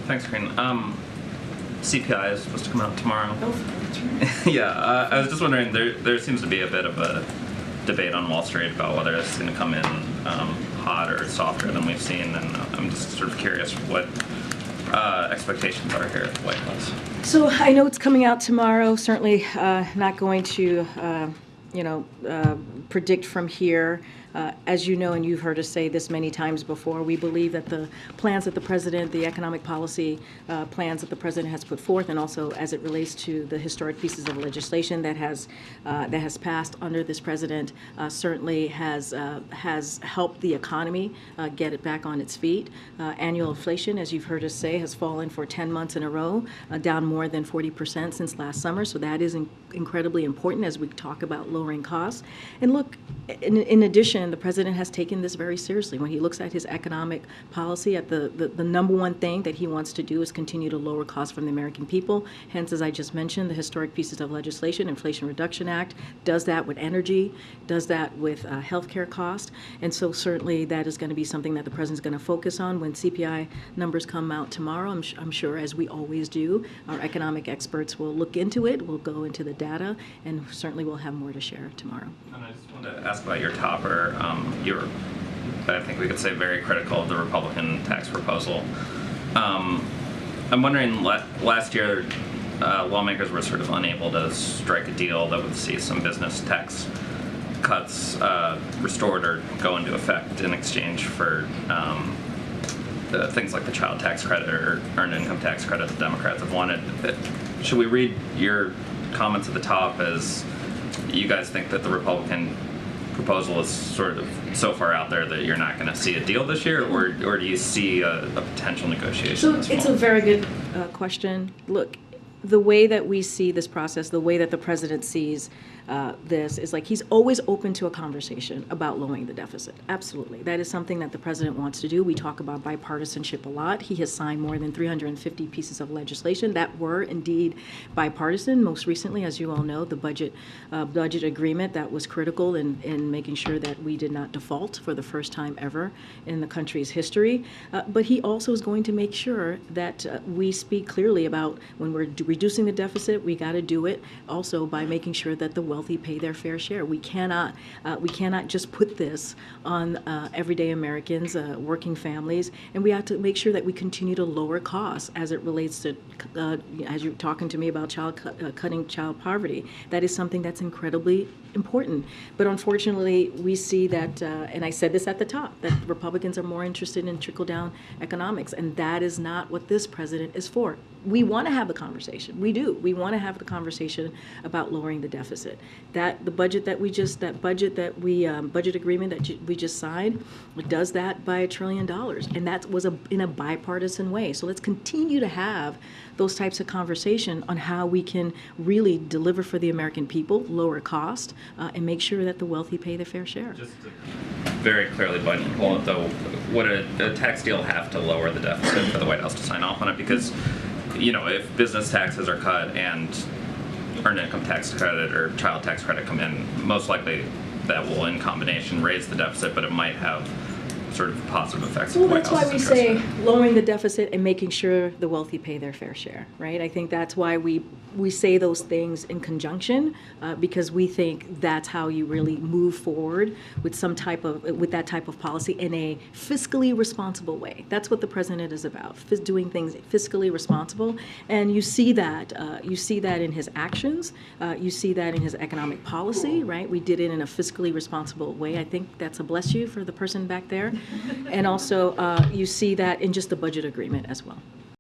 Thanks, Karine. CPI is supposed to come out tomorrow. Oh, that's right. Yeah, I was just wondering, there seems to be a bit of a debate on Wall Street about whether it's going to come in hot or softer than we've seen, and I'm just sort of curious what expectations are here at the White House. So I know it's coming out tomorrow. Certainly not going to, predict from here. As you know, and you've heard us say this many times before, we believe that the plans that the president, the economic policy plans that the president has put forth, and also as it relates to the historic pieces of legislation that has passed under this president, certainly has helped the economy get it back on its feet. Annual inflation, as you've heard us say, has fallen for 10 months in a row, down more than 40% since last summer. So that is incredibly important as we talk about lowering costs. And look, in addition, the president has taken this very seriously. When he looks at his economic policy, at the number one thing that he wants to do is continue to lower costs from the American people. Hence, as I just mentioned, the historic pieces of legislation, Inflation Reduction Act, does that with energy, does that with healthcare costs. And so certainly that is going to be something that the president's going to focus on when CPI numbers come out tomorrow. I'm sure, as we always do, our economic experts will look into it, we'll go into the data, and certainly we'll have more to share tomorrow. And I just wanted to ask about your topper. You're, I think we could say, very critical of the Republican tax proposal. I'm wondering, last year, lawmakers were sort of unable to strike a deal that would see some business tax cuts restored or go into effect in exchange for things like the child tax credit or earned income tax credit the Democrats have wanted. Should we read your comments at the top as you guys think that the Republican proposal is sort of so far out there that you're not going to see a deal this year, or do you see a potential negotiation So this fall? it's a very good question. Look, the way that we see this process, the way that the president sees this is like he's always open to a conversation about lowering the deficit. Absolutely. That is something that the president wants to do. We talk about bipartisanship a lot. He has signed more than 350 pieces of legislation that were indeed bipartisan. Most recently, as you all know, the budget agreement that was critical in making sure that we did not default for the first time ever in the country's history. But he also is going to make sure that we speak clearly about when we're reducing the deficit, we got to do it also by making sure that the wealthy pay their fair share. We cannot just put this on everyday Americans, working families, and we have to make sure that we continue to lower costs as it relates to, as you're talking to me about cutting child poverty. That is something that's incredibly important. But unfortunately, we see that, and I said this at the top, that Republicans are more interested in trickle-down economics, and that is not what this president is for. We want to have the conversation. We do. We want to have the conversation about lowering the deficit. Budget agreement that we just signed does that by $1 trillion, and that was in a bipartisan way. So let's continue to have those types of conversation on how we can really deliver for the American people, lower cost, and make sure that the wealthy pay their fair share. Just to very clearly pull it, though, would a tax deal have to lower the deficit for the White House to sign off on it? Because, if business taxes are cut and earned income tax credit or child tax credit come in, most likely that will, in combination, raise the deficit, but it might have sort of positive effects. Well, that's why we say lowering the deficit and making sure the wealthy pay their fair share, right? I think that's why we say those things in conjunction, because we think that's how you really move forward with that type of policy in a fiscally responsible way. That's what the president is about, doing things fiscally responsible, and you see that in his actions, you see that in his economic policy, right? We did it in a fiscally responsible way. I think that's a bless you for the person back there. And also, you see that in just the budget agreement as well.